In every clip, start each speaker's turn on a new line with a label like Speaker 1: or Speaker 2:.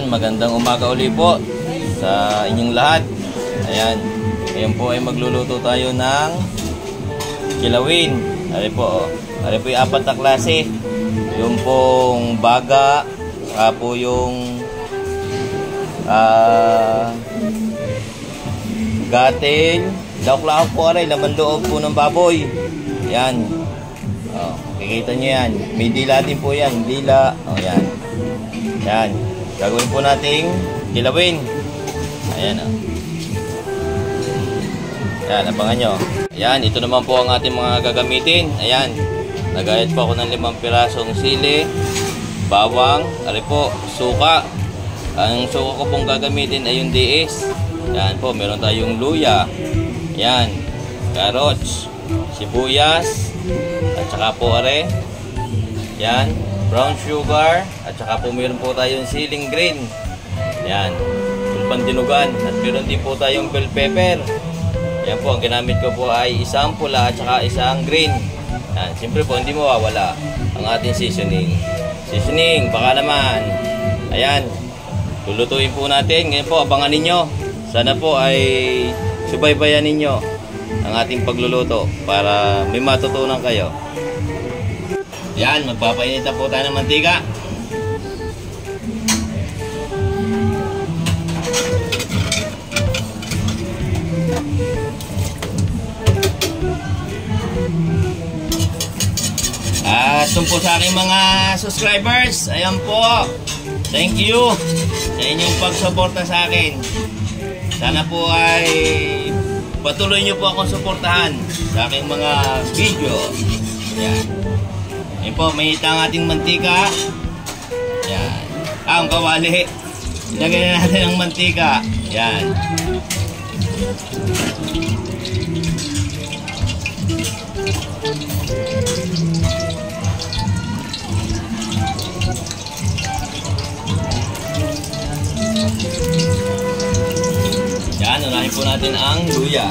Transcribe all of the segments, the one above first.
Speaker 1: magandang umaga uli po sa inyong lahat. Ayan, ngayon po ay magluluto tayo ng kilawin. Ari po yung apat na klase. Yung pong baga, saka po yung gatel, lauk-lauk po aray, laman loob po ng baboy. Ayan. Kikita nyo yan. May dila din po yan. Dila. Ayan. Ayan. Gagawin po nating kilawin. Ayan. Ayan. Abangan nyo. Ayan. Ito naman po ang ating mga gagamitin. Ayan. Nagayat po ako ng 5 pirasong sili, bawang, ari po, suka. Ang suka ko pong gagamitin ay yung DS. Ayan po. Meron tayong luya. Ayan. Carrots, sibuyas, at saka po are yan, brown sugar, at saka po meron po tayong siling green. Yan, tulpan dinugan, at meron din po tayong bell pepper. Yan po, ang ginamit ko po ay isang pula at saka isang green. Yan, siyempre po hindi mawawala ang ating seasoning, baka naman. Ayan, lulutuin po natin. Ngayon po, abangan ninyo. Sana po ay subaybayan ninyo ang ating pagluluto para may matutunan kayo. Yan, magpapainit na po tayo ng mantika. At tungkol sa aking mga subscribers, ayan po, thank you sa inyong pagsuporta sa akin. Sana po ay patuloy nyo po akong suportahan sa aking mga video. Yan. Yan po, may hita ang ating mantika. Yan. Ang kawali. Ilagay na natin ang mantika. Yan. Yan, unahin po natin ang luya.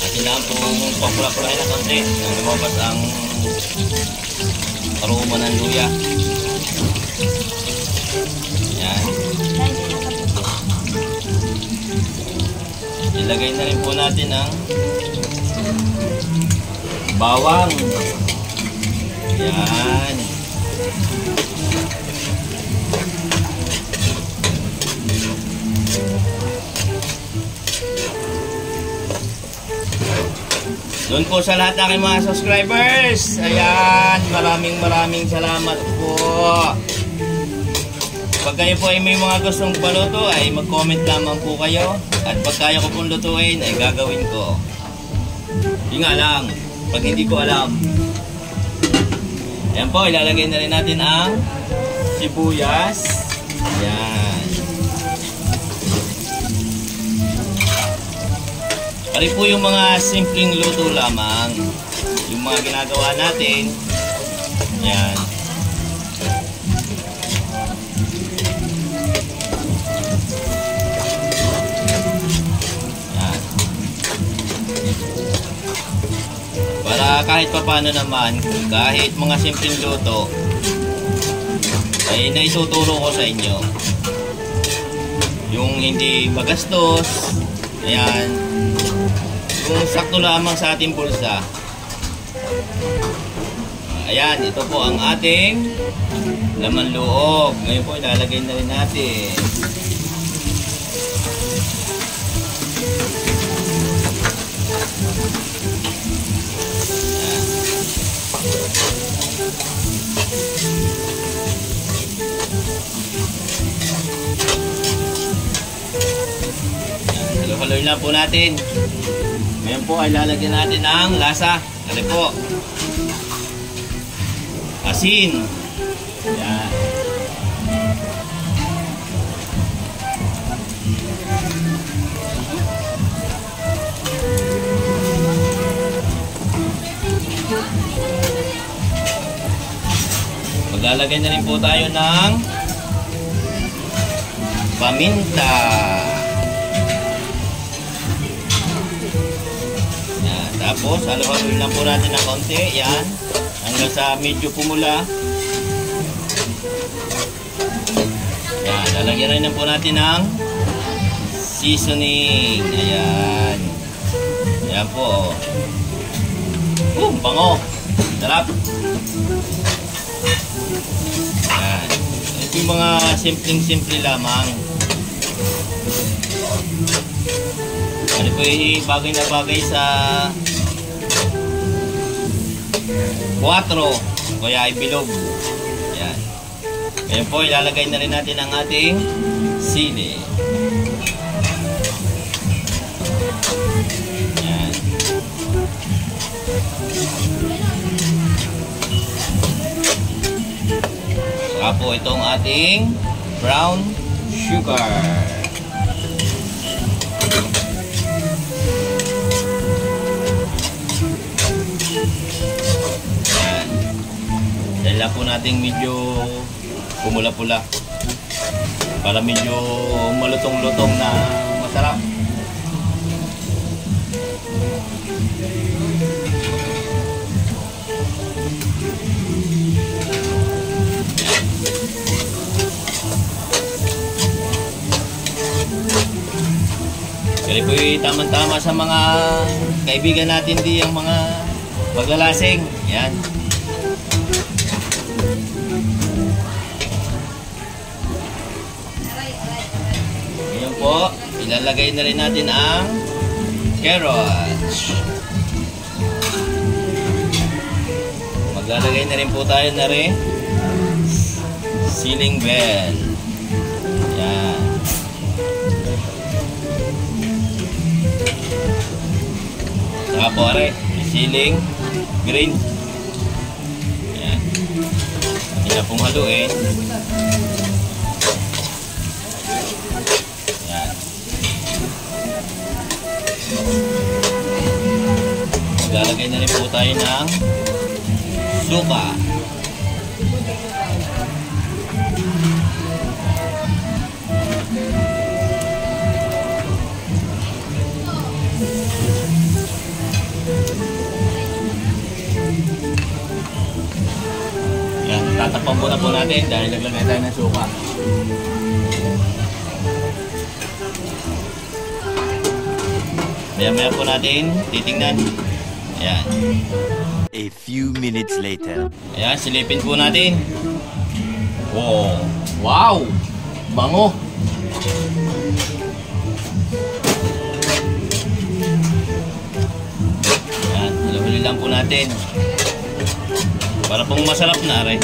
Speaker 1: Atin lang po papula-pulahin na konti nang lumabas ang aroma ng luya. Yan. Ilagay na rin po natin ang bawang. Yan. Doon po sa lahat ng aking mga subscribers. Ayan, maraming salamat po. Pag kayo po ay may mga gustong paluto ay mag-comment lamang po kayo. At pag kaya ko pong lutuin ay gagawin ko. Hindi nga lang, pag hindi ko alam. Ayan po, ilalagay na rin natin ang sibuyas. Ayan. Pari po yung mga simpleng luto lamang. Yung mga ginagawa natin. Ayan. Ayan. Para kahit paano naman, kahit mga simpleng luto, ay naituturo ko sa inyo. Yung hindi magastos. Ayan. Kung sakto lamang sa ating bulsa. Ayan, ito po ang ating laman loob. Ngayon po, ilalagay na rin natin. Ayan, halo-haloy na po natin. Ngayon po ay lalagyan natin ang lasa. Ano po? Asin. Yan. Maglalagay na rin po tayo ng paminta. Tapos, halo-haloin lang po natin ng konti. Yan. Hanggang sa medyo pumula. Yan. Lalagyan rin po natin ng seasoning. Ayan. Ayan po. Bango. Sarap. Ayan. Ito yung mga simpleng-simple lamang. Ano po yung bagay na bagay sa 4 kaya ay bilog. Yan. Ngayon po ilalagay na rin natin ang ating sili. Yan. Saka po itong ating brown sugar. Dahil lang po natin medyo pumula-pula para medyo malutong-lutong na masarap. Kaya po tamang-tama sa mga kaibigan natin di ang mga maglalasing. Yan. Ngayon po, ilalagay na rin natin ang carrots. Maglalagay na rin po tayo na rin siling bell. Yan. Saka po rin, siling green. Yan. Hindi na pong haluin. Yan. Maglalagay na rin po tayo ng suka. Yan, tatakpan muna po natin dahil naglagay tayo ng suka. Maya-maya po natin titingnan. Ayan.
Speaker 2: A few minutes later.
Speaker 1: Ayan, silipin po natin. Oh, wow! Bango! Ayan, huli lang po natin. Para pong masarap na rin.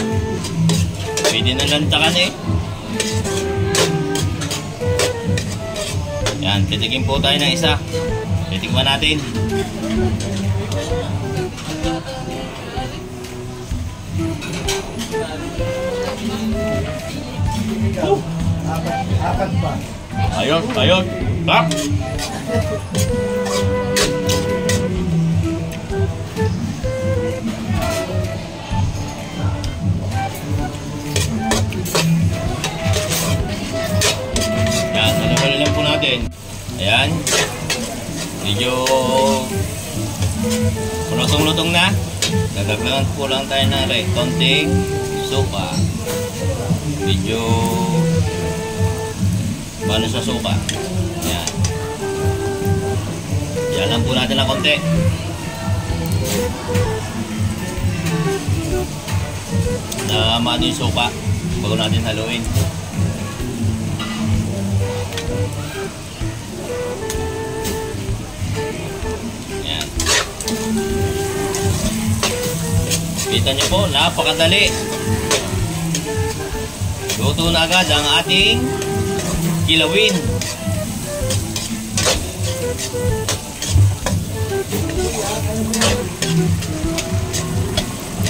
Speaker 1: Pwede na lantakan eh. Ayan, titikin po tayo ng isa. Titikman natin.
Speaker 3: Apat pa.
Speaker 1: Ayun, ayun. Tap! Yan, halo-halo lang po natin. Ayan. Medyo lutong-lutong na. Dadagdagan po lang tayo ng konting suka. Medyo paano sa suka. Ayan. Yan lang po natin ng konti. Naman yung suka bago natin haluin. Ayan. Kita nyo po, napakadali. Luto na agad ang ating kilawin.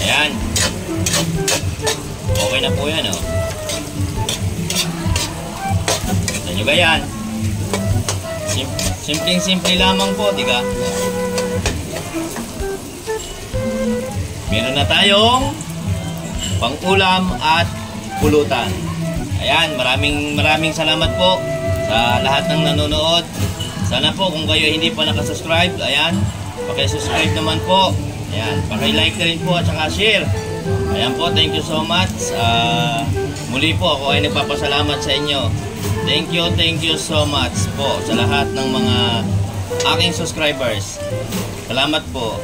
Speaker 1: Ayan. Okay na po yan, oh. Kita nyo ba yan? Simpleng-simple lamang po, di ka? Meron na tayong pang-ulam at pulutan. Ayan, maraming salamat po sa lahat ng nanonood. Sana po kung kayo hindi pa nakasubscribe, ayan, Paki-subscribe naman po. Ayan, paki-like na rin po at saka share. Ayan po, thank you so much. Muli po ako ay nagpapasalamat sa inyo. Thank you so much po sa lahat ng mga aking subscribers. Salamat po.